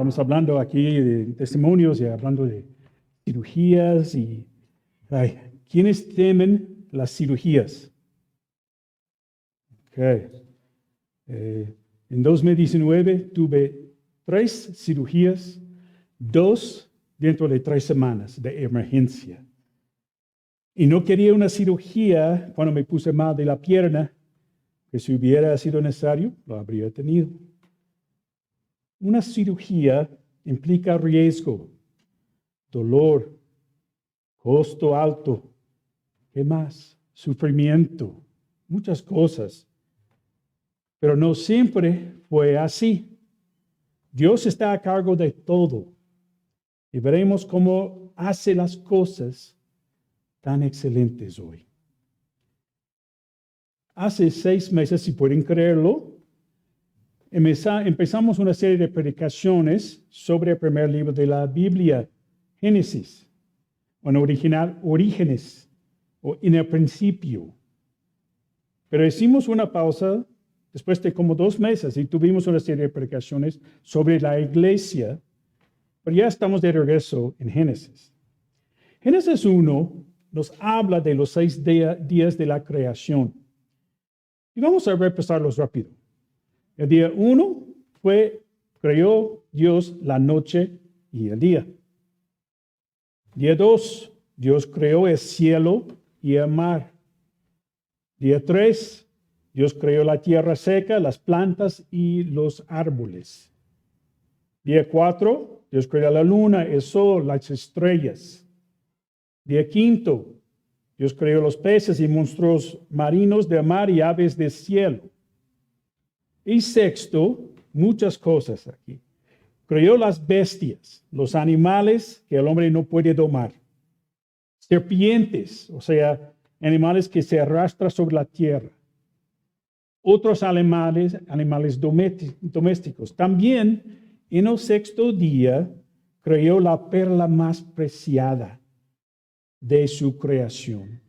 Estamos hablando aquí de testimonios y hablando de cirugías y ¿quiénes temen las cirugías? En 2019 tuve 3 cirugías, 2 dentro de 3 semanas de emergencia. Y no quería una cirugía cuando me puse mal de la pierna, que si hubiera sido necesario, lo habría tenido. Una cirugía implica riesgo, dolor, costo alto, ¿qué más? Sufrimiento, muchas cosas. Pero no siempre fue así. Dios está a cargo de todo. Y veremos cómo hace las cosas tan excelentes hoy. Hace 6 meses, si pueden creerlo, empezamos una serie de predicaciones sobre el primer libro de la Biblia, Génesis, o en original, Orígenes, o en el principio. Pero hicimos una pausa después de como 2 meses y tuvimos una serie de predicaciones sobre la iglesia, pero ya estamos de regreso en Génesis. Génesis 1 nos habla de los 6 días de la creación. Y vamos a repasarlos rápido. El día 1 creó Dios la noche y el día. Día 2, Dios creó el cielo y el mar. Día 3, Dios creó la tierra seca, las plantas y los árboles. Día 4, Dios creó la luna, el sol, las estrellas. Día 5, Dios creó los peces y monstruos marinos del mar y aves del cielo. Y 6, muchas cosas aquí. Creó las bestias, los animales que el hombre no puede domar. Serpientes, o sea, animales que se arrastran sobre la tierra. Otros animales domésticos. También en el 6º día creó la perla más preciada de su creación,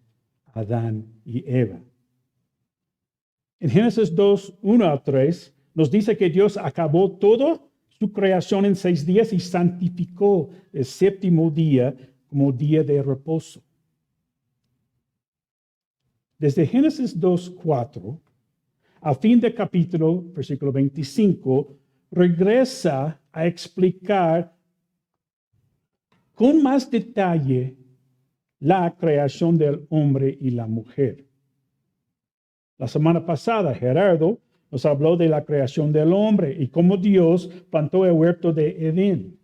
Adán y Eva. En Génesis 2, 1 a 3, nos dice que Dios acabó toda su creación en 6 días y santificó el 7º día como día de reposo. Desde Génesis 2, 4, al fin del capítulo, versículo 25, regresa a explicar con más detalle la creación del hombre y la mujer. La semana pasada, Gerardo nos habló de la creación del hombre y cómo Dios plantó el huerto de Edén,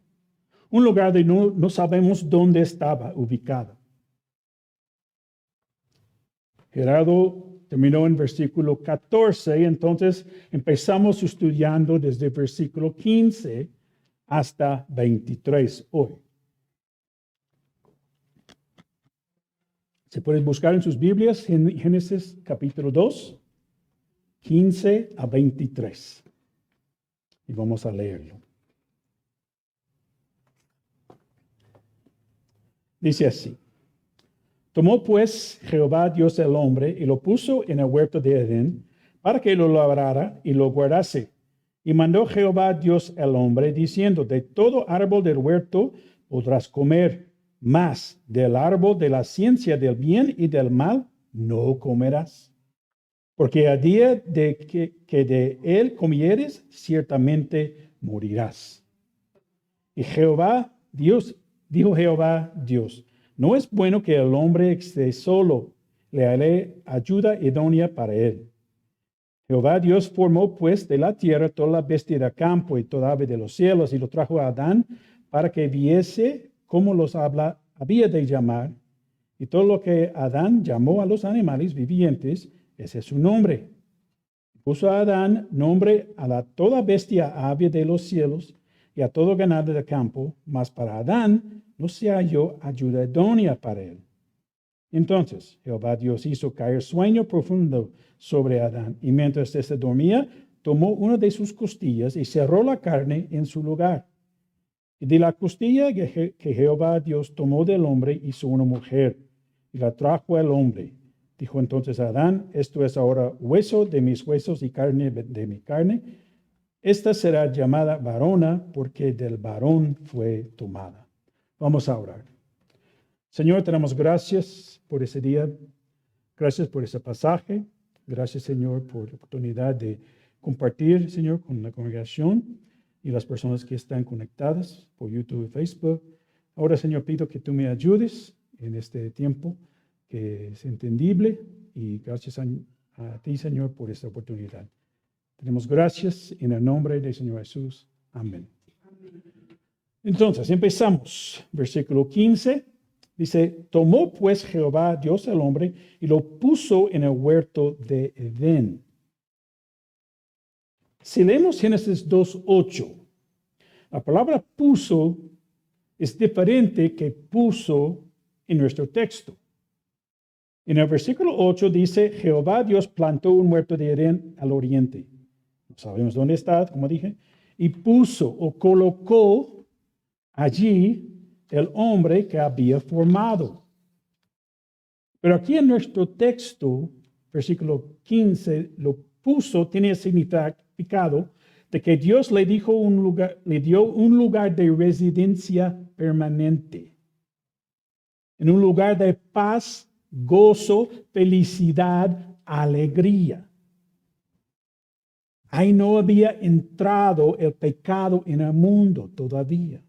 un lugar de no sabemos dónde estaba ubicado. Gerardo terminó en versículo 14, entonces empezamos estudiando desde versículo 15 hasta 23 hoy. Se pueden buscar en sus Biblias en Génesis capítulo 2, 15 a 23. Y vamos a leerlo. Dice así. Tomó pues Jehová Dios el hombre y lo puso en el huerto de Edén para que lo labrara y lo guardase. Y mandó Jehová Dios el hombre diciendo, de todo árbol del huerto podrás comer, mas del árbol de la ciencia del bien y del mal no comerás. Porque al día de que de él comieres, ciertamente morirás. Y dijo Jehová Dios, no es bueno que el hombre esté solo, le haré ayuda idónea para él. Jehová Dios formó pues de la tierra toda la bestia del campo y toda ave de los cielos, y lo trajo a Adán para que viese cómo los había de llamar. Y todo lo que Adán llamó a los animales vivientes, ese es su nombre. Puso a Adán nombre a toda bestia ave de los cielos y a todo ganado del campo, mas para Adán no se halló ayuda idónea para él. Entonces Jehová Dios hizo caer sueño profundo sobre Adán, y mientras éste dormía, tomó una de sus costillas y cerró la carne en su lugar. Y de la costilla que Jehová Dios tomó del hombre hizo una mujer, y la trajo al hombre. Dijo entonces a Adán, esto es ahora hueso de mis huesos y carne de mi carne. Esta será llamada varona porque del varón fue tomada. Vamos a orar. Señor, te damos gracias por ese día. Gracias por ese pasaje. Gracias, Señor, por la oportunidad de compartir, Señor, con la congregación y las personas que están conectadas por YouTube y Facebook. Ahora, Señor, pido que tú me ayudes en este tiempo, que es entendible, y gracias a ti, Señor, por esta oportunidad. Tenemos gracias en el nombre del Señor Jesús. Amén. Entonces, empezamos. Versículo 15. Dice, tomó pues Jehová Dios al hombre y lo puso en el huerto de Edén. Si leemos Génesis 2:8, la palabra puso es diferente que puso en nuestro texto. En el versículo 8 dice, Jehová Dios plantó un huerto de Edén al oriente. No sabemos dónde está, como dije, y puso o colocó allí el hombre que había formado. Pero aquí en nuestro texto, versículo 15, lo puso, tiene el significado de que Dios le dio un lugar de residencia permanente. En un lugar de paz, gozo, felicidad, alegría. Ahí no había entrado el pecado en el mundo todavía.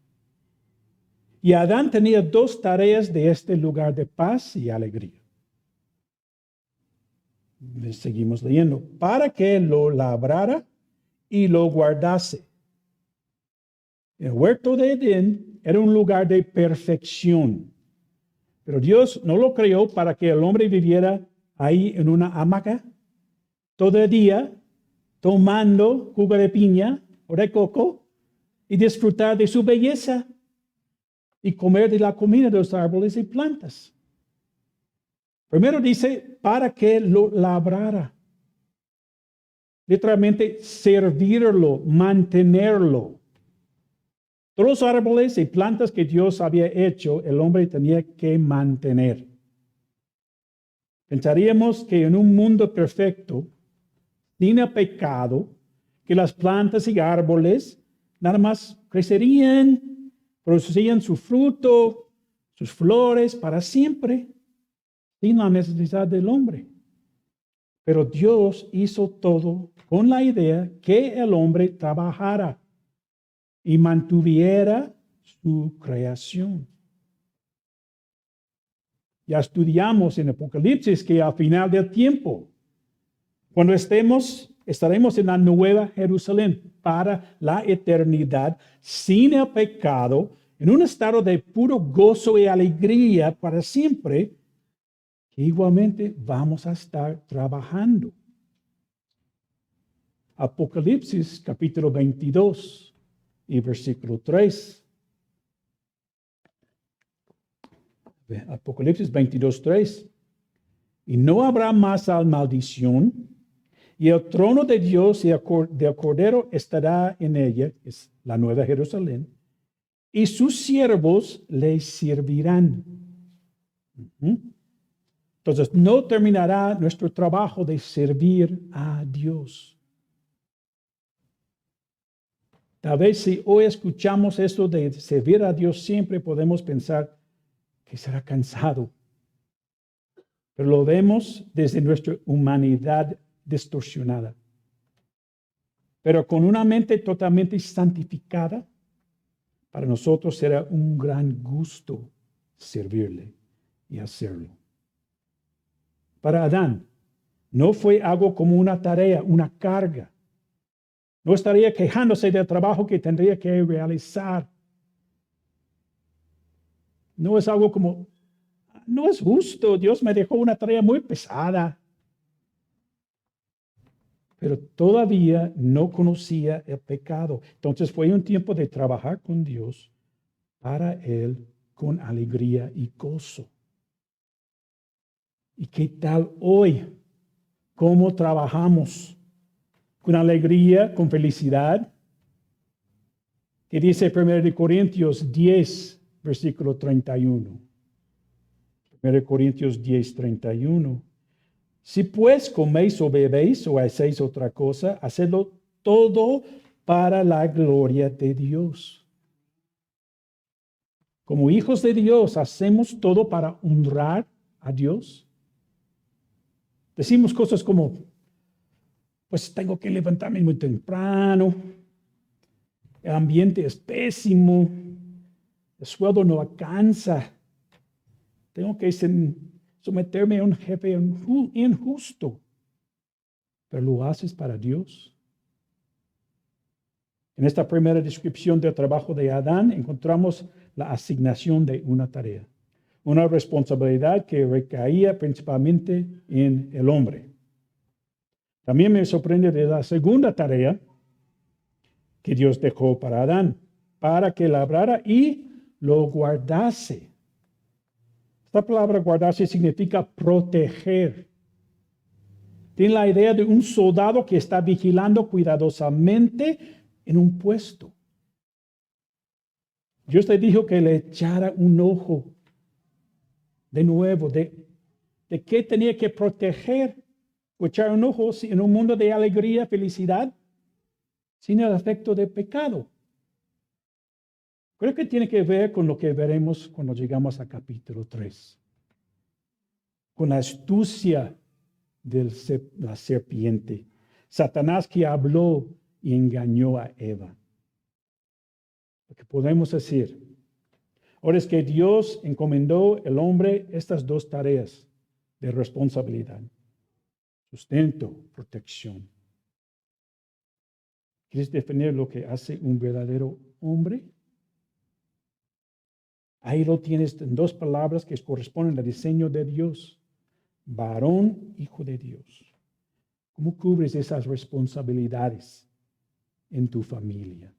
Y Adán tenía dos tareas de este lugar de paz y alegría. Seguimos leyendo. Para que lo labrara y lo guardase. El huerto de Edén era un lugar de perfección. Pero Dios no lo creó para que el hombre viviera ahí en una hamaca todo el día, tomando jugo de piña o de coco y disfrutar de su belleza y comer de la comida de los árboles y plantas. Primero dice, para que lo labrara. Literalmente, servirlo, mantenerlo. Todos los árboles y plantas que Dios había hecho, el hombre tenía que mantener. Pensaríamos que en un mundo perfecto, sin el pecado, que las plantas y árboles nada más crecerían, producirían su fruto, sus flores para siempre, sin la necesidad del hombre. Pero Dios hizo todo con la idea que el hombre trabajara y mantuviera su creación. Ya estudiamos en Apocalipsis que al final del tiempo, cuando estaremos en la nueva Jerusalén para la eternidad, sin el pecado, en un estado de puro gozo y alegría para siempre, que igualmente vamos a estar trabajando. Apocalipsis capítulo 22 y versículo 3. Apocalipsis 22:3. Y no habrá más maldición, y el trono de Dios y del Cordero estará en ella, es la nueva Jerusalén, y sus siervos le servirán. Entonces, no terminará nuestro trabajo de servir a Dios. Tal vez si hoy escuchamos esto de servir a Dios, siempre podemos pensar que será cansado. Pero lo vemos desde nuestra humanidad distorsionada. Pero con una mente totalmente santificada, para nosotros será un gran gusto servirle y hacerlo. Para Adán, no fue algo como una tarea, una carga. No estaría quejándose del trabajo que tendría que realizar. No es algo como, no es justo, Dios me dejó una tarea muy pesada. Pero todavía no conocía el pecado. Entonces fue un tiempo de trabajar con Dios para él con alegría y gozo. ¿Y qué tal hoy? ¿Cómo trabajamos? ¿Con alegría, con felicidad? ¿Qué dice 1 Corintios 10, versículo 31? 1 Corintios 10, 31. Si pues coméis o bebéis o hacéis otra cosa, hacedlo todo para la gloria de Dios. Como hijos de Dios, ¿hacemos todo para honrar a Dios? Decimos cosas como, pues tengo que levantarme muy temprano, el ambiente es pésimo, el sueldo no alcanza, tengo que someterme a un jefe injusto. ¿Pero lo haces para Dios? En esta primera descripción del trabajo de Adán encontramos la asignación de una tarea, una responsabilidad que recaía principalmente en el hombre. También me sorprende de la segunda tarea que Dios dejó para Adán, para que labrara y lo guardase. Esta palabra guardarse significa proteger. Tiene la idea de un soldado que está vigilando cuidadosamente en un puesto. Dios le dijo que le echara un ojo de nuevo, de qué tenía que proteger o echar un ojo en un mundo de alegría, felicidad, sin el efecto de pecado. Creo que tiene que ver con lo que veremos cuando llegamos a capítulo 3. Con la astucia de la serpiente. Satanás que habló y engañó a Eva. Lo que podemos decir ahora es que Dios encomendó al hombre estas dos tareas de responsabilidad. Sustento, protección. ¿Quieres definir lo que hace un verdadero hombre? Ahí lo tienes en dos palabras que corresponden al diseño de Dios. Varón, hijo de Dios. ¿Cómo cubres esas responsabilidades en tu familia?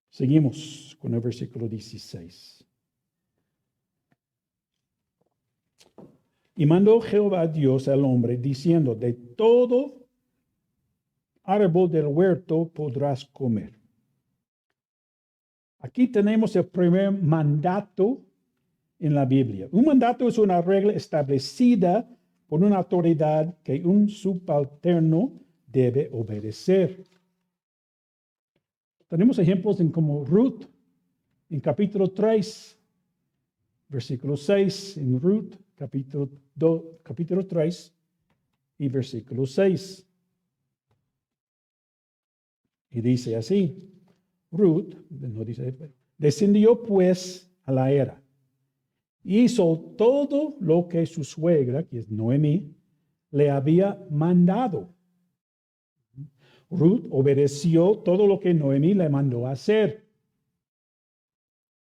Seguimos con el versículo 16. Y mandó Jehová Dios al hombre, diciendo, de todo árbol del huerto podrás comer. Aquí tenemos el primer mandato en la Biblia. Un mandato es una regla establecida por una autoridad que un subalterno debe obedecer. Tenemos ejemplos en como Ruth, en capítulo 3, versículo 6, en Ruth, capítulo 3 y versículo 6. Y dice así, Ruth, no dice, descendió pues a la era, hizo todo lo que su suegra, que es Noemí, le había mandado. Ruth obedeció todo lo que Noemí le mandó a hacer.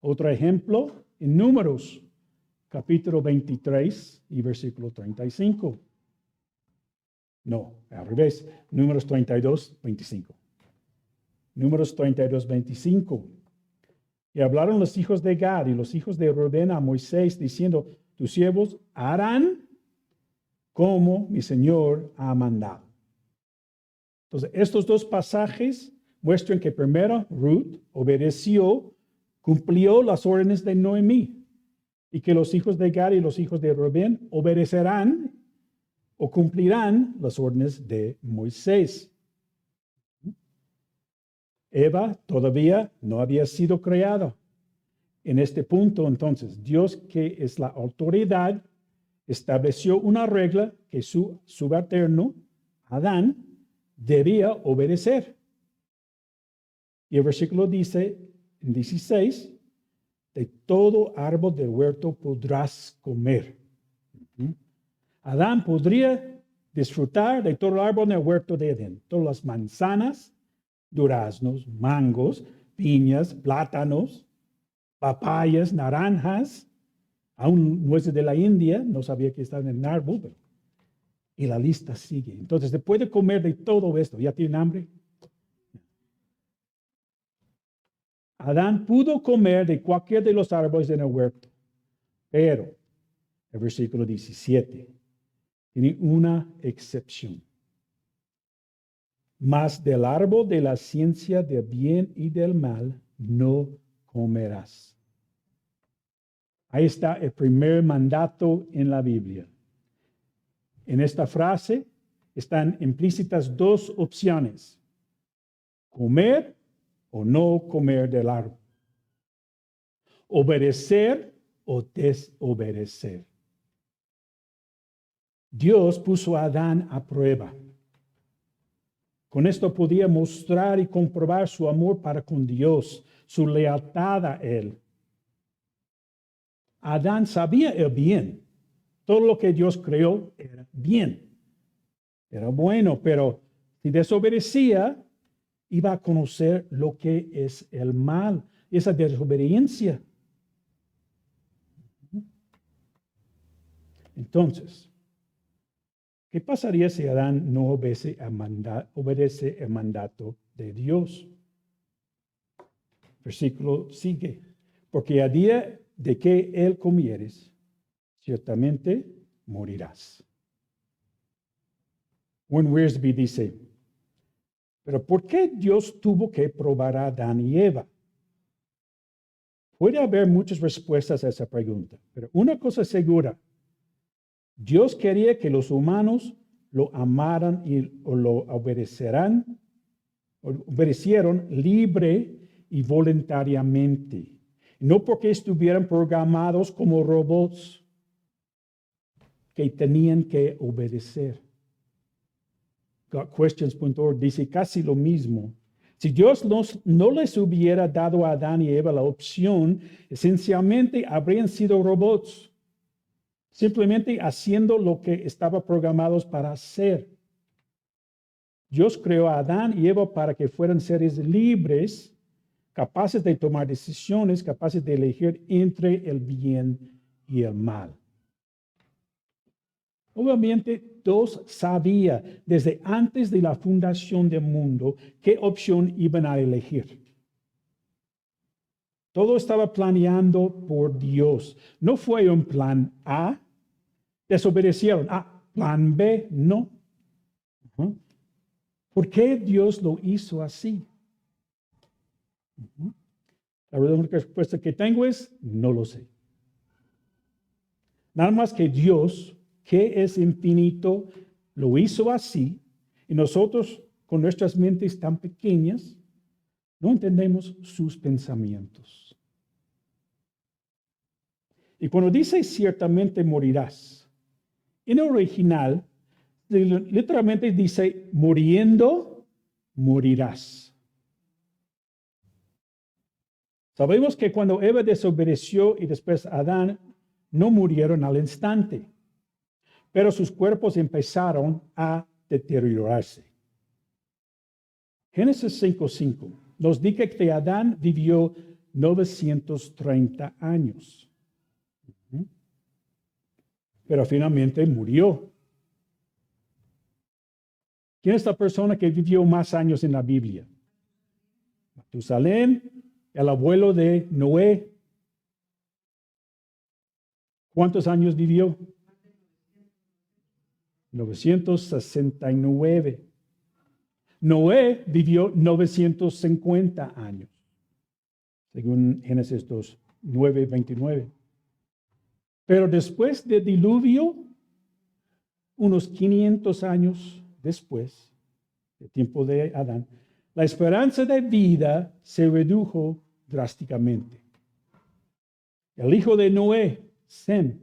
Otro ejemplo, en Números, capítulo 23 y versículo 35. No, al revés, Números 32, 25. Números 32, 25. Y hablaron los hijos de Gad y los hijos de Rubén a Moisés, diciendo, tus siervos harán como mi Señor ha mandado. Entonces, estos dos pasajes muestran que primero Ruth obedeció, cumplió las órdenes de Noemí, y que los hijos de Gad y los hijos de Rubén obedecerán o cumplirán las órdenes de Moisés. Eva todavía no había sido creada. En este punto, entonces, Dios, que es la autoridad, estableció una regla que su subalterno, Adán, debía obedecer. Y el versículo dice, en 16, de todo árbol del huerto podrás comer. Adán podría disfrutar de todo el árbol del huerto de Edén, todas las manzanas, duraznos, mangos, piñas, plátanos, papayas, naranjas, aún nueces de la India, no sabía que estaban en el árbol, pero, y la lista sigue. Entonces, se puede comer de todo esto. ¿Ya tienen hambre? Adán pudo comer de cualquier de los árboles en el huerto, pero el versículo 17 tiene una excepción. Mas del árbol de la ciencia del bien y del mal no comerás. Ahí está el primer mandato en la Biblia. En esta frase están implícitas dos opciones: comer o no comer del árbol, obedecer o desobedecer. Dios puso a Adán a prueba. Con esto podía mostrar y comprobar su amor para con Dios, su lealtad a Él. Adán sabía el bien. Todo lo que Dios creó era bien. Era bueno, pero si desobedecía, iba a conocer lo que es el mal, esa desobediencia. Entonces, ¿qué pasaría si Adán no obedece el mandato de Dios? Versículo sigue. Porque a día de que él comieres, ciertamente morirás. Warren Wiersbe dice, pero ¿por qué Dios tuvo que probar a Adán y Eva? Puede haber muchas respuestas a esa pregunta, pero una cosa es segura. Dios quería que los humanos lo amaran y lo obedecieron libre y voluntariamente, no porque estuvieran programados como robots que tenían que obedecer. GotQuestions.org dice casi lo mismo. Si Dios no les hubiera dado a Adán y Eva la opción, esencialmente habrían sido robots, simplemente haciendo lo que estaban programados para hacer. Dios creó a Adán y Eva para que fueran seres libres, capaces de tomar decisiones, capaces de elegir entre el bien y el mal. Obviamente, Dios sabía desde antes de la fundación del mundo qué opción iban a elegir. Todo estaba planeado por Dios. No fue un plan A, desobedecieron. Plan B, no. ¿Por qué Dios lo hizo así? La única respuesta que tengo es, no lo sé. Nada más que Dios, que es infinito, lo hizo así, y nosotros, con nuestras mentes tan pequeñas, no entendemos sus pensamientos. Y cuando dice ciertamente morirás, en el original, literalmente dice muriendo, morirás. Sabemos que cuando Eva desobedeció y después Adán, no murieron al instante, pero sus cuerpos empezaron a deteriorarse. Génesis 5:5 nos dice que Adán vivió 930 años, pero finalmente murió. ¿Quién es la persona que vivió más años en la Biblia? Matusalén, el abuelo de Noé. ¿Cuántos años vivió? 969. Noé vivió 950 años, según Génesis 2, 9:29. Pero después del diluvio, unos 500 años después, del tiempo de Adán, la esperanza de vida se redujo drásticamente. El hijo de Noé, Sem,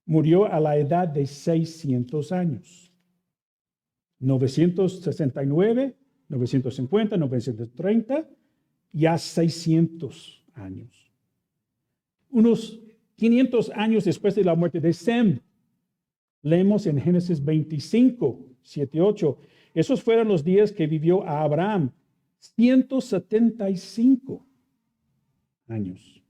murió a la edad de 600 años. 969, 950, 930, ya 600 años. Unos 500 años después de la muerte de Sem, leemos en Génesis 25, 7, 8. Esos fueron los días que vivió a Abraham, 175 años.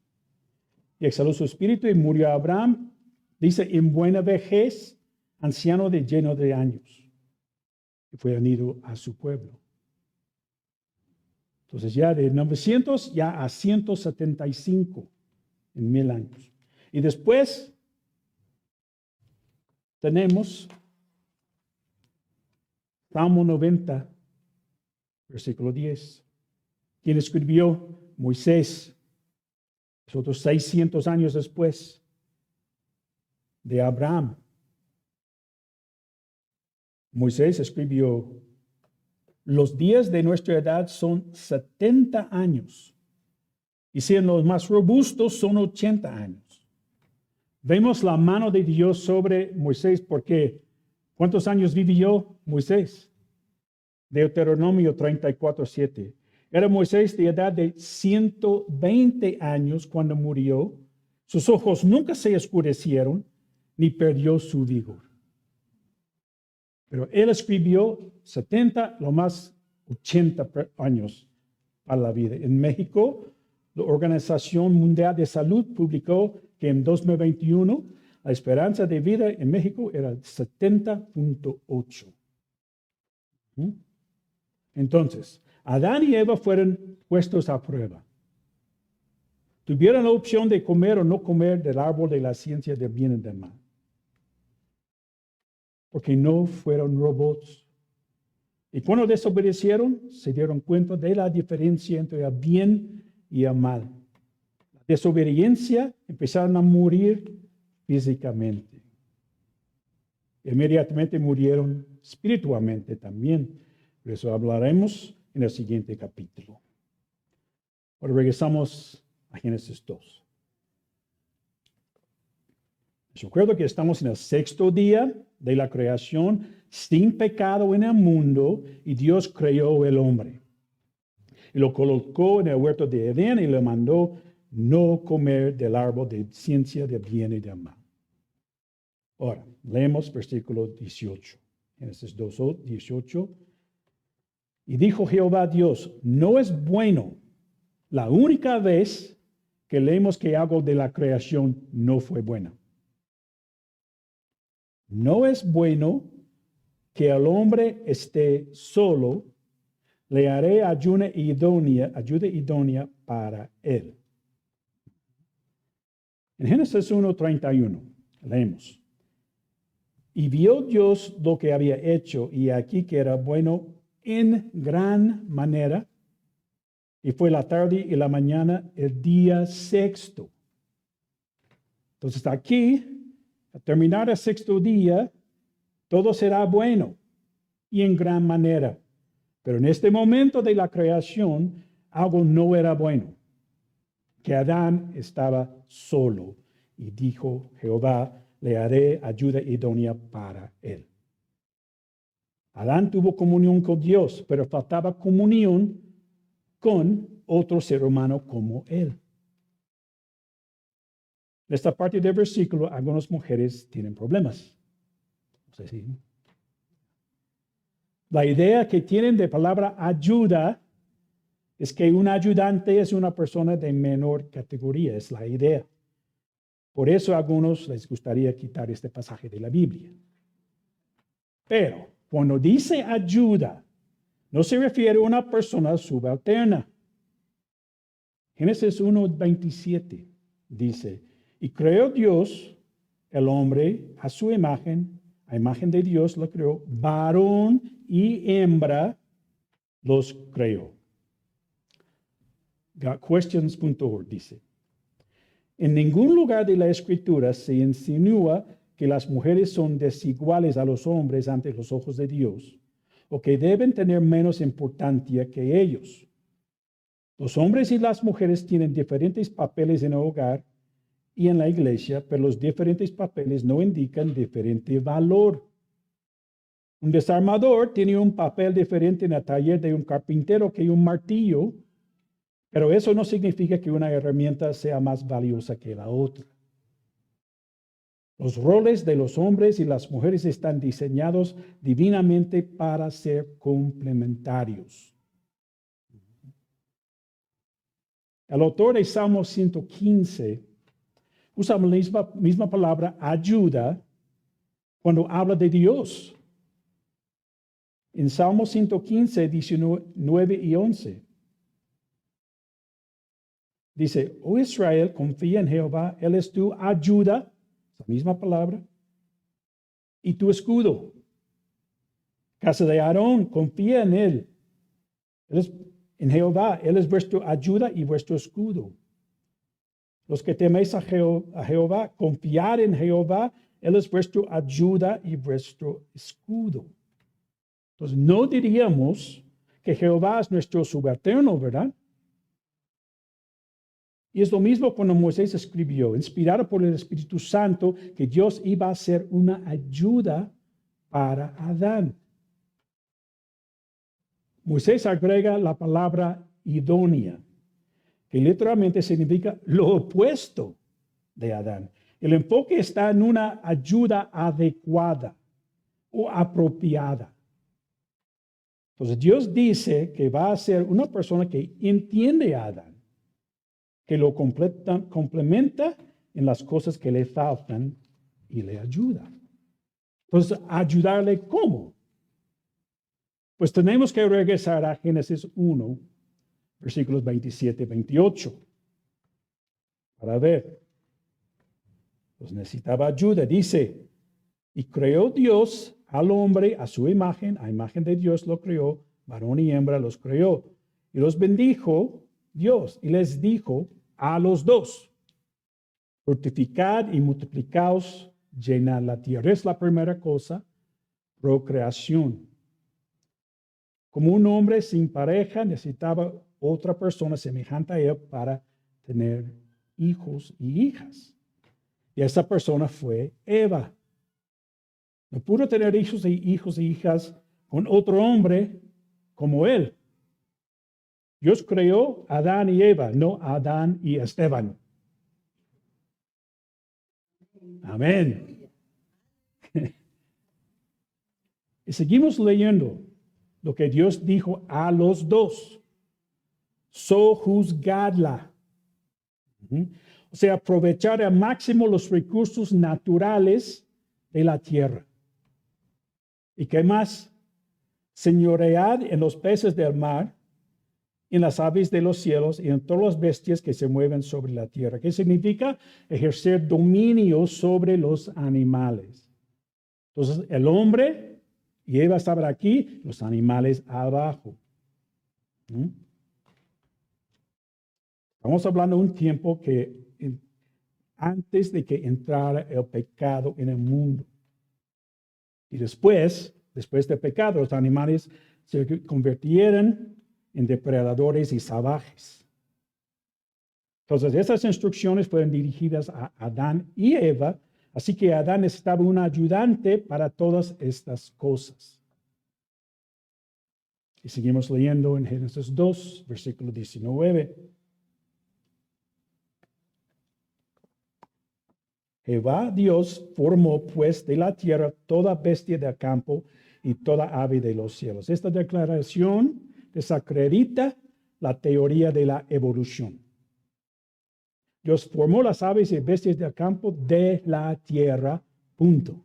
Y exhaló su espíritu y murió Abraham, dice, en buena vejez, anciano de lleno de años. Y fue unido a su pueblo. Entonces ya de 900 ya a 175 en 1000 años. Y después tenemos Salmo 90, versículo 10. ¿Quién escribió? Moisés. Otros 600 años después de Abraham. Moisés escribió, los días de nuestra edad son 70 años, y si en los más robustos son 80 años. Vemos la mano de Dios sobre Moisés porque ¿cuántos años vivió Moisés? Deuteronomio 34:7. Era Moisés de edad de 120 años cuando murió. Sus ojos nunca se oscurecieron ni perdió su vigor. Pero él escribió 70, lo más 80 años para la vida. En México, la Organización Mundial de Salud publicó que en 2021 la esperanza de vida en México era 70.8. Entonces, Adán y Eva fueron puestos a prueba. Tuvieron la opción de comer o no comer del árbol de la ciencia del bien y del mal. Porque no fueron robots. Y cuando desobedecieron, se dieron cuenta de la diferencia entre el bien y el mal. La desobediencia, empezaron a morir físicamente. Inmediatamente murieron espiritualmente también. Por eso hablaremos en el siguiente capítulo. Ahora regresamos a Génesis 2. Recuerdo que estamos en el sexto día de la creación, sin pecado en el mundo, y Dios creó el hombre. Y lo colocó en el huerto de Edén y le mandó no comer del árbol de ciencia del bien y del mal. Ahora, leemos versículo 18. Génesis 2, 18. Y dijo Jehová Dios, no es bueno. La única vez que leemos que algo de la creación no fue buena. No es bueno que el hombre esté solo, le haré ayuda idónea para él. En Génesis 1:31, leemos. Y vio Dios lo que había hecho, y aquí que era bueno en gran manera, y fue la tarde y la mañana el día sexto. Entonces aquí, al terminar el sexto día, todo será bueno y en gran manera. Pero en este momento de la creación, algo no era bueno, que Adán estaba solo. Y dijo Jehová, le haré ayuda idónea para él. Adán tuvo comunión con Dios, pero faltaba comunión con otro ser humano como él. En esta parte del versículo, algunas mujeres tienen problemas. No sé si. La idea que tienen de palabra ayuda es que un ayudante es una persona de menor categoría, es la idea. Por eso a algunos les gustaría quitar este pasaje de la Biblia. Pero cuando dice ayuda, no se refiere a una persona subalterna. Génesis 1:27 dice, y creó Dios el hombre a su imagen, a imagen de Dios lo creó, varón y hembra los creó. Questions.org dice, en ningún lugar de la Escritura se insinúa que las mujeres son desiguales a los hombres ante los ojos de Dios, o que deben tener menos importancia que ellos. Los hombres y las mujeres tienen diferentes papeles en el hogar y en la iglesia, pero los diferentes papeles no indican diferente valor. Un desarmador tiene un papel diferente en el taller de un carpintero que un martillo, pero eso no significa que una herramienta sea más valiosa que la otra. Los roles de los hombres y las mujeres están diseñados divinamente para ser complementarios. El autor de Salmo 115 usa la misma palabra ayuda cuando habla de Dios. En Salmo 115, 19 y 11. Dice, oh Israel, confía en Jehová, Él es tu ayuda, la misma palabra, y tu escudo. Casa de Aarón, confía en Él. En Jehová, Él es vuestra ayuda y vuestro escudo. Los que teméis a Jehová, confiad en Jehová, Él es vuestra ayuda y vuestro escudo. Entonces, no diríamos que Jehová es nuestro subalterno, ¿verdad? Y es lo mismo cuando Moisés escribió, inspirado por el Espíritu Santo, que Dios iba a ser una ayuda para Adán. Moisés agrega la palabra idónea, que literalmente significa lo opuesto de Adán. El enfoque está en una ayuda adecuada o apropiada. Entonces Dios dice que va a ser una persona que entiende a Adán, que lo complementa en las cosas que le faltan y le ayuda. Entonces, ¿ayudarle cómo? Pues tenemos que regresar a Génesis 1, versículos 27 y 28, para ver. Pues necesitaba ayuda. Dice, y creó Dios al hombre a su imagen, a imagen de Dios lo creó, varón y hembra los creó. Y los bendijo Dios y les dijo a los dos, fructificad y multiplicaos, llenad la tierra. Es la primera cosa, procreación. Como un hombre sin pareja necesitaba otra persona semejante a él para tener hijos y hijas. Y esa persona fue Eva. No pudo tener hijos e hijas con otro hombre como él. Dios creó a Adán y Eva, no a Adán y Esteban. Amén. Y seguimos leyendo lo que Dios dijo a los dos. Sojuzgadla. O sea, aprovechar al máximo los recursos naturales de la tierra. ¿Y qué más? Señoread en los peces del mar, en las aves de los cielos y en todas las bestias que se mueven sobre la tierra. ¿Qué significa? Ejercer dominio sobre los animales. Entonces, el hombre y Eva estaban aquí, los animales abajo. Estamos hablando de un tiempo que antes de que entrara el pecado en el mundo. Y después del pecado, los animales se convirtieron en depredadores y salvajes. Entonces, esas instrucciones fueron dirigidas a Adán y Eva, así que Adán necesitaba un ayudante para todas estas cosas. Y seguimos leyendo en Génesis 2, versículo 19. Jehová Dios formó pues de la tierra toda bestia del campo y toda ave de los cielos. Esta declaración desacredita la teoría de la evolución. Dios formó las aves y bestias del campo de la tierra, punto.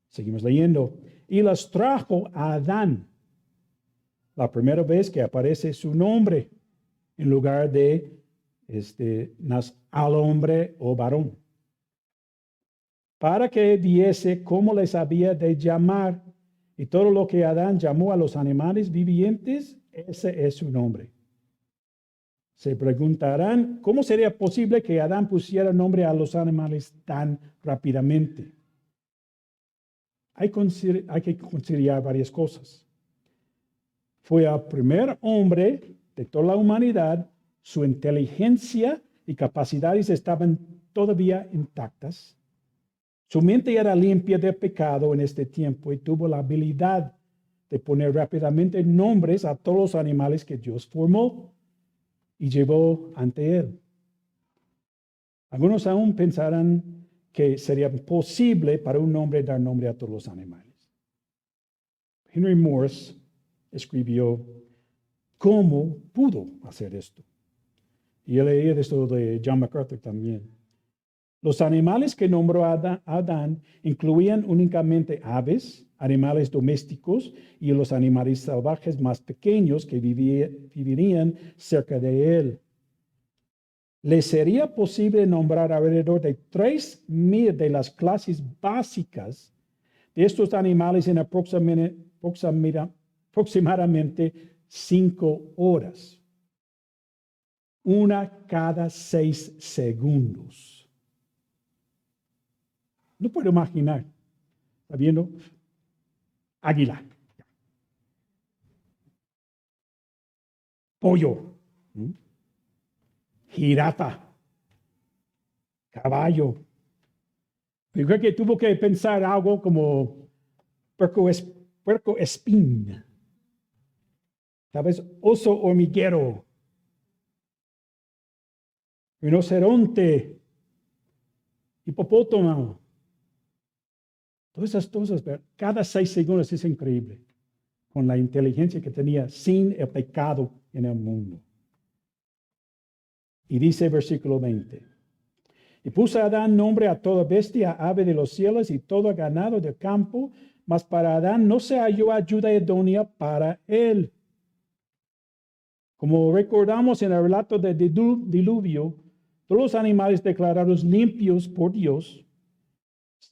Seguimos leyendo. Y las trajo a Adán. La primera vez que aparece su nombre en lugar de al hombre o varón. Para que viese cómo les había de llamar. Y todo lo que Adán llamó a los animales vivientes, ese es su nombre. Se preguntarán, ¿cómo sería posible que Adán pusiera nombre a los animales tan rápidamente? Hay que considerar varias cosas. Fue el primer hombre de toda la humanidad, su inteligencia y capacidades estaban todavía intactas. Su mente era limpia de pecado en este tiempo y tuvo la habilidad de poner rápidamente nombres a todos los animales que Dios formó y llevó ante él. Algunos aún pensarán que sería posible para un hombre dar nombre a todos los animales. Henry Morse escribió cómo pudo hacer esto. Y yo leí esto de John MacArthur también. Los animales que nombró Adán incluían únicamente aves, animales domésticos y los animales salvajes más pequeños que vivirían cerca de él. Le sería posible nombrar alrededor de 3,000 de las clases básicas de estos animales en aproximadamente 5 horas. Una cada 6 segundos. No puedo imaginar. ¿Está viendo? águila, pollo, jirafa, caballo. Yo creo que tuvo que pensar algo como puerco espín, tal vez oso hormiguero, rinoceronte, hipopótamo. Todas esas cosas, cada 6 segundos es increíble, con la inteligencia que tenía sin el pecado en el mundo. Y dice versículo 20. Y puso Adán nombre a toda bestia, ave de los cielos y todo ganado del campo, mas para Adán no se halló ayuda idónea para él. Como recordamos en el relato del diluvio, todos los animales declarados limpios por Dios,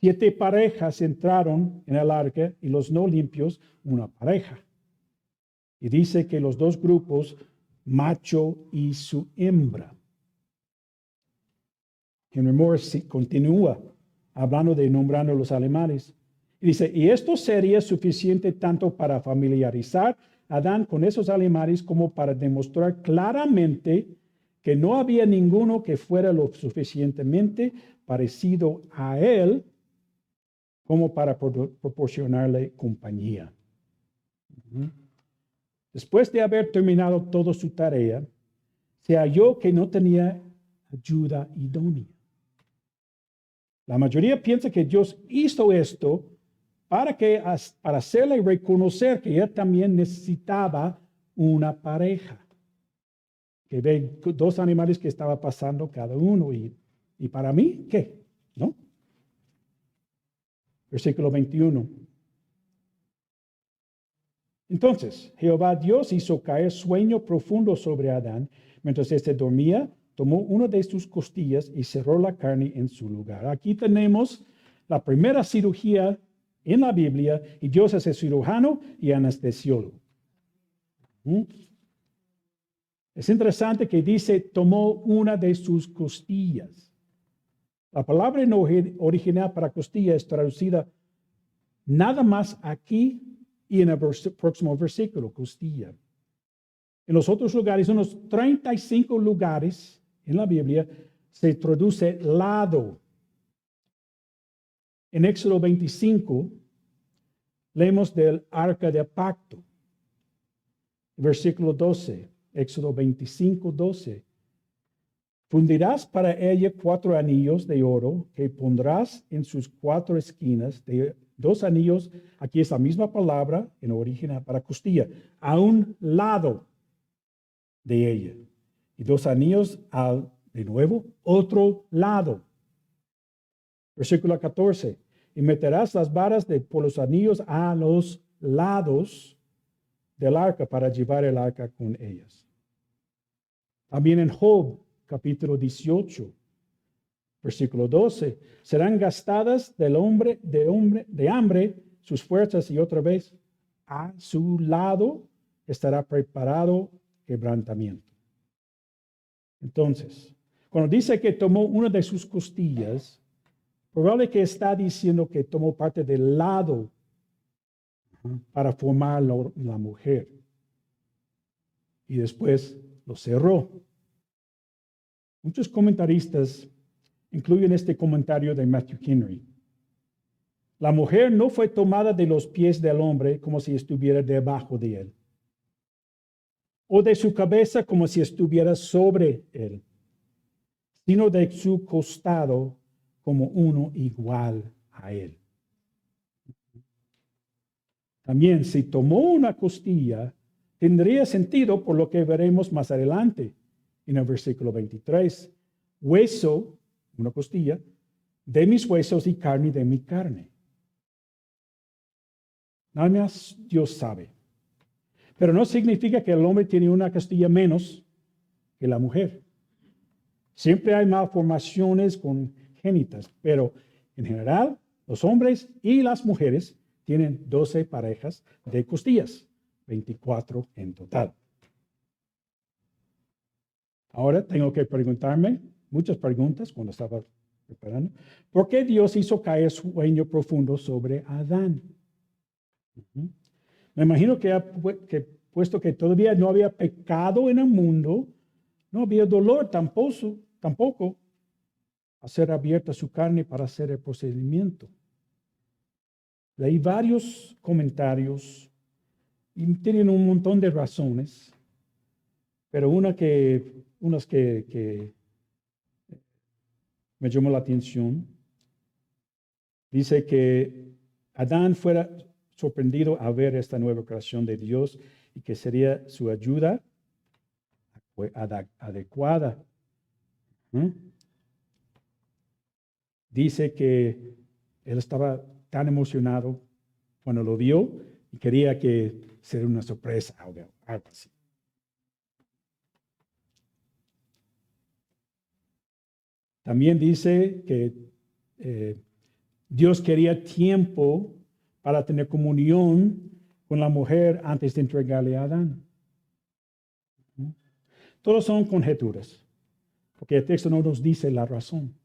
7 parejas entraron en el arca y los no limpios, una pareja. Y dice que los 2 grupos, macho y su hembra. Henry Morris continúa hablando de nombrando los animales. Y dice, y esto sería suficiente tanto para familiarizar a Adán con esos animales como para demostrar claramente que no había ninguno que fuera lo suficientemente parecido a él como para proporcionarle compañía. Después de haber terminado toda su tarea, se halló que no tenía ayuda idónea. La mayoría piensa que Dios hizo esto para hacerle reconocer que él también necesitaba una pareja. Que ve 2 animales que estaba pasando cada uno y para mí, ¿qué? ¿No? Versículo 21. Entonces, Jehová Dios hizo caer sueño profundo sobre Adán. Mientras éste dormía, tomó una de sus costillas y cerró la carne en su lugar. Aquí tenemos la primera cirugía en la Biblia y Dios es el cirujano y anestesiólogo. Es interesante que dice, tomó una de sus costillas. La palabra original para costilla es traducida nada más aquí y en el próximo versículo, costilla. En los otros lugares, unos 35 lugares en la Biblia, se traduce lado. En Éxodo 25, leemos del arca del pacto. Versículo 12, Éxodo 25, 12. Fundirás para ella 4 anillos de oro que pondrás en sus 4 esquinas, de 2 anillos, aquí es la misma palabra en origen para costilla, a un lado de ella. Y 2 anillos de nuevo, otro lado. Versículo 14. Y meterás las varas por los anillos a los lados del arca para llevar el arca con ellas. También en Job, capítulo 18, versículo 12. Serán gastadas de hambre sus fuerzas y otra vez a su lado estará preparado quebrantamiento. Entonces, cuando dice que tomó una de sus costillas, probable que está diciendo que tomó parte del lado para formar la mujer. Y después lo cerró. Muchos comentaristas incluyen este comentario de Matthew Henry. La mujer no fue tomada de los pies del hombre como si estuviera debajo de él, o de su cabeza como si estuviera sobre él, sino de su costado como uno igual a él. También si tomó una costilla, tendría sentido por lo que veremos más adelante en el versículo 23. Hueso, una costilla, de mis huesos y carne de mi carne. Nada más Dios sabe. Pero no significa que el hombre tiene una costilla menos que la mujer. Siempre hay malformaciones congénitas, pero en general los hombres y las mujeres tienen 12 parejas de costillas, 24 en total. Ahora tengo que preguntarme muchas preguntas cuando estaba preparando. ¿Por qué Dios hizo caer sueño profundo sobre Adán? Ujú. Me imagino que puesto que todavía no había pecado en el mundo, no había dolor tampoco hacer abierta su carne para hacer el procedimiento. Leí varios comentarios y tienen un montón de razones, pero unas que me llamó la atención, dice que Adán fuera sorprendido a ver esta nueva creación de Dios y que sería su ayuda adecuada. ¿Mm? Dice que él estaba tan emocionado cuando lo vio y quería que sea una sorpresa, algo así. También dice que Dios quería tiempo para tener comunión con la mujer antes de entregarle a Adán. Todos son conjeturas, porque el texto no nos dice la razón.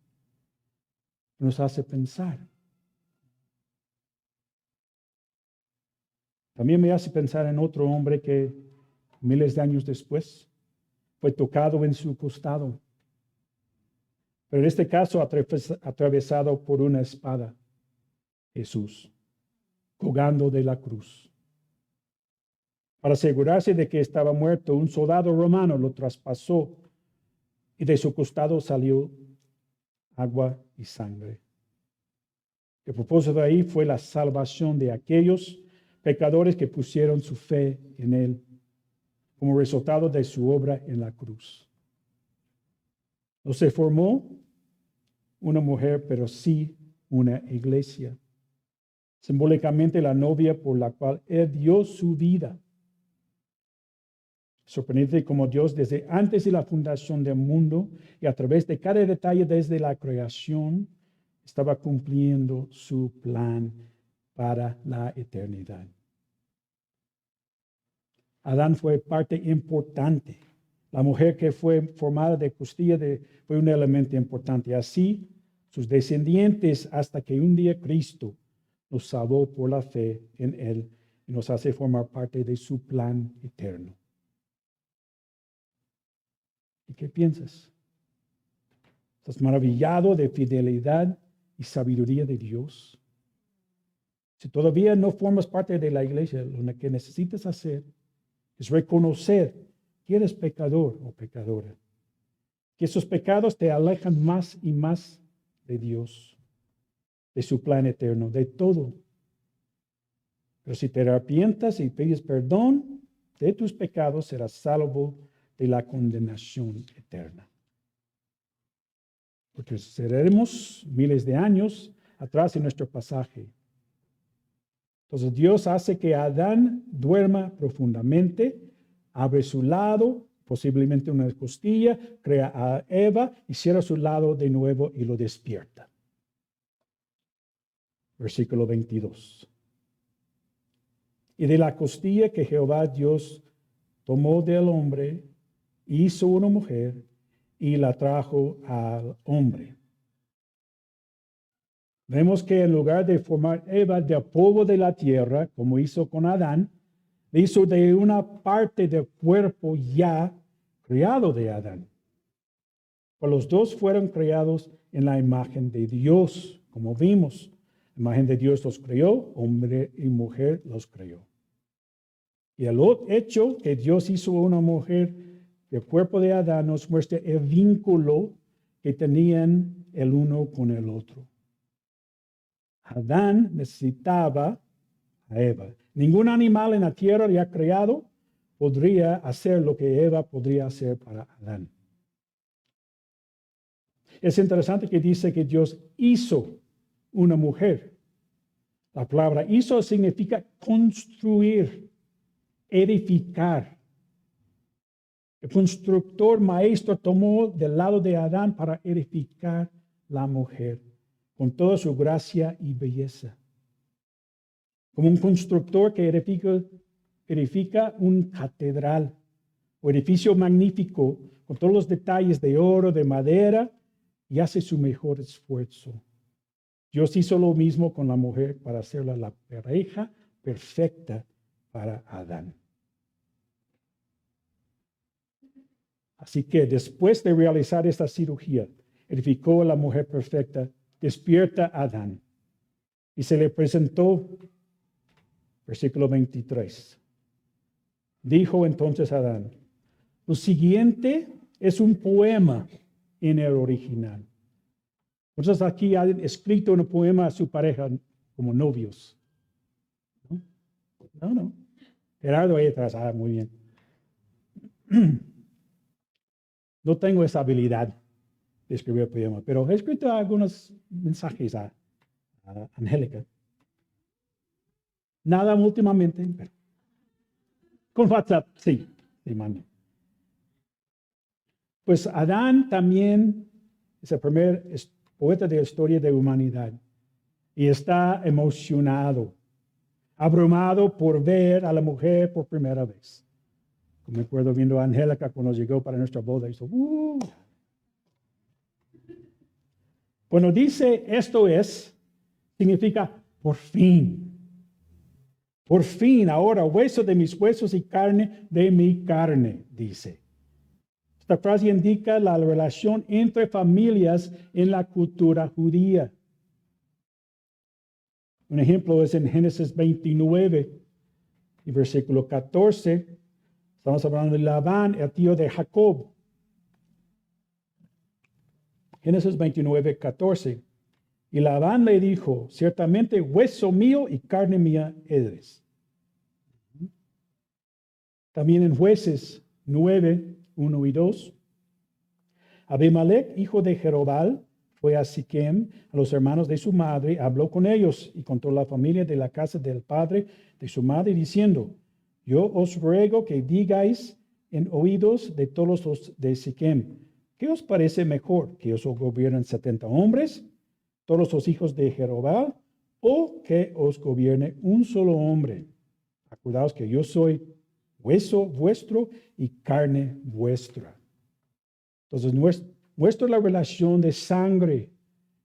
Nos hace pensar. También me hace pensar en otro hombre que miles de años después fue tocado en su costado, pero en este caso atravesado por una espada, Jesús, colgando de la cruz. Para asegurarse de que estaba muerto, un soldado romano lo traspasó y de su costado salió agua y sangre. El propósito de ahí fue la salvación de aquellos pecadores que pusieron su fe en él como resultado de su obra en la cruz. No se formó una mujer, pero sí una iglesia. Simbólicamente la novia por la cual él dio su vida. Sorprendente como Dios desde antes de la fundación del mundo y a través de cada detalle desde la creación estaba cumpliendo su plan para la eternidad. Adán fue parte importante. La mujer que fue formada de costilla fue un elemento importante. Así, sus descendientes hasta que un día Cristo nos salvó por la fe en Él y nos hace formar parte de su plan eterno. ¿Y qué piensas? ¿Estás maravillado de fidelidad y sabiduría de Dios? Si todavía no formas parte de la iglesia, lo que necesitas hacer es reconocer que eres pecador o pecadora, que esos pecados te alejan más y más de Dios, de su plan eterno, de todo. Pero si te arrepientas y pides perdón de tus pecados, serás salvo de la condenación eterna. Porque seremos miles de años atrás en nuestro pasaje. Entonces Dios hace que Adán duerma profundamente, abre su lado, posiblemente una costilla, crea a Eva y cierra su lado de nuevo y lo despierta. Versículo 22. Y de la costilla que Jehová Dios tomó del hombre, hizo una mujer y la trajo al hombre. Vemos que en lugar de formar Eva del polvo de la tierra, como hizo con Adán, le hizo de una parte del cuerpo ya creado de Adán. Pues los dos fueron creados en la imagen de Dios, como vimos. La imagen de Dios los creó, hombre y mujer los creó. Y el hecho que Dios hizo una mujer del cuerpo de Adán nos muestra el vínculo que tenían el uno con el otro. Adán necesitaba a Eva. Ningún animal en la tierra ya creado podría hacer lo que Eva podría hacer para Adán. Es interesante que dice que Dios hizo una mujer. La palabra hizo significa construir, edificar. El constructor maestro tomó del lado de Adán para edificar la mujer con toda su gracia y belleza. Como un constructor que edifica un catedral o edificio magnífico con todos los detalles de oro, de madera, y hace su mejor esfuerzo. Dios hizo lo mismo con la mujer para hacerla la pareja perfecta para Adán. Así que después de realizar esta cirugía, edificó a la mujer perfecta, despierta a Adán y se le presentó, versículo 23. Dijo entonces Adán, lo siguiente es un poema en el original. Entonces aquí han escrito un poema a su pareja como novios. No. Gerardo ahí atrás, muy bien. No tengo esa habilidad de escribir poemas, pero he escrito algunos mensajes a Angélica. Nada últimamente, pero con WhatsApp, sí, mando. Pues Adán también es el primer poeta de la historia de la humanidad y está emocionado, abrumado por ver a la mujer por primera vez. Me acuerdo viendo a Angélica cuando llegó para nuestra boda y hizo, Cuando dice esto es, significa por fin. Por fin, ahora hueso de mis huesos y carne de mi carne, dice. Esta frase indica la relación entre familias en la cultura judía. Un ejemplo es en Génesis 29 y versículo 14. Estamos hablando de Labán, el tío de Jacob. Génesis 29, 14. Y Labán le dijo, ciertamente hueso mío y carne mía eres. También en Jueces 9, 1 y 2. Abimelech, hijo de Jerobal, fue a Siquem, a los hermanos de su madre, habló con ellos y contó la familia de la casa del padre de su madre, diciendo, yo os ruego que digáis en oídos de todos los de Siquem, ¿qué os parece mejor? ¿Que os gobiernen 70 hombres, todos los hijos de Jerobal, o que os gobierne un solo hombre? Acordaos que yo soy hueso vuestro y carne vuestra. Entonces, muestra la relación de sangre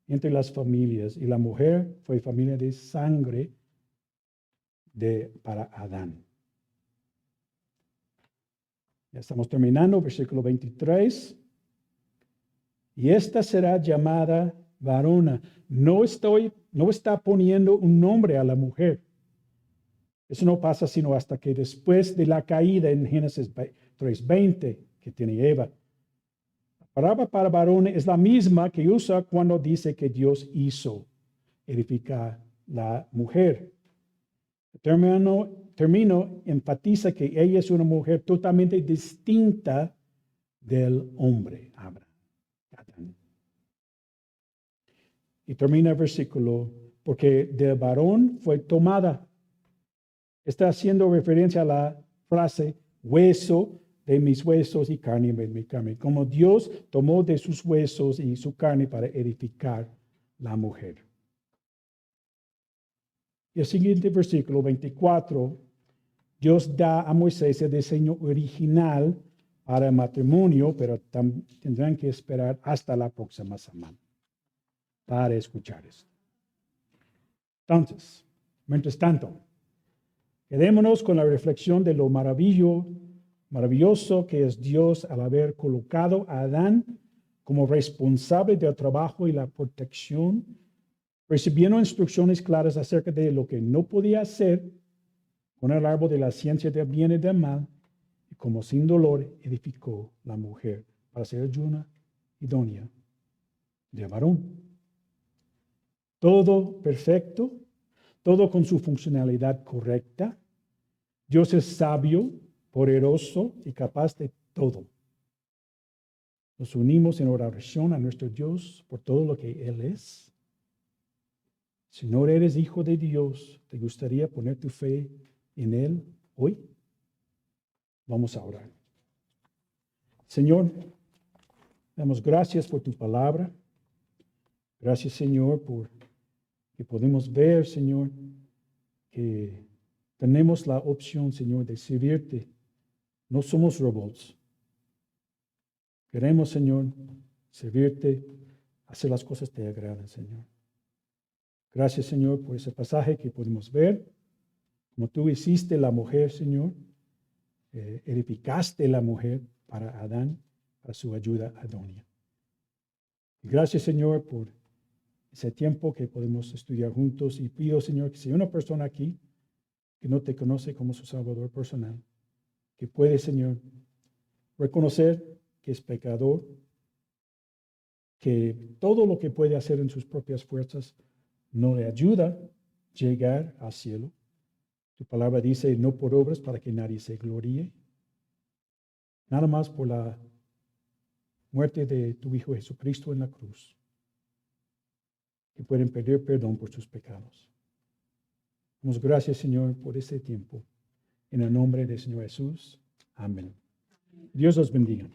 entre las familias, y la mujer fue familia de sangre para Adán. Ya estamos terminando, versículo 23. Y esta será llamada varona. No está poniendo un nombre a la mujer. Eso no pasa sino hasta que después de la caída en Génesis 3:20 que tiene Eva. La palabra para varón es la misma que usa cuando dice que Dios hizo edificar la mujer. Termino, enfatiza que ella es una mujer totalmente distinta del hombre, Abraham. Y termina el versículo, porque del varón fue tomada. Está haciendo referencia a la frase, hueso de mis huesos y carne de mi carne. Como Dios tomó de sus huesos y su carne para edificar la mujer. Y el siguiente versículo, 24, Dios da a Moisés el diseño original para el matrimonio, pero tendrán que esperar hasta la próxima semana para escuchar esto. Entonces, mientras tanto, quedémonos con la reflexión de lo maravilloso que es Dios al haber colocado a Adán como responsable del trabajo y la protección, recibiendo instrucciones claras acerca de lo que no podía hacer con el árbol de la ciencia del bien y del mal, y como sin dolor edificó la mujer para ser ayuna idónea de varón. Todo perfecto, todo con su funcionalidad correcta. Dios es sabio, poderoso y capaz de todo. Nos unimos en oración a nuestro Dios por todo lo que Él es. Si no eres hijo de Dios, ¿te gustaría poner tu fe en Él hoy? Vamos a orar. Señor, damos gracias por tu palabra. Gracias, Señor, por que podemos ver, Señor, que tenemos la opción, Señor, de servirte. No somos robots. Queremos, Señor, servirte, hacer las cosas que te agradan, Señor. Gracias, Señor, por ese pasaje que podemos ver Como tú hiciste la mujer, Señor, edificaste la mujer para Adán, para su ayuda idónea. Y gracias, Señor, por ese tiempo que podemos estudiar juntos. Y pido, Señor, que si hay una persona aquí que no te conoce como su Salvador personal, que puede, Señor, reconocer que es pecador, que todo lo que puede hacer en sus propias fuerzas no le ayuda a llegar al cielo. Tu palabra dice, no por obras para que nadie se gloríe, nada más por la muerte de tu Hijo Jesucristo en la cruz, que pueden pedir perdón por sus pecados. Damos gracias, Señor, por este tiempo. En el nombre del Señor Jesús. Amén. Dios los bendiga.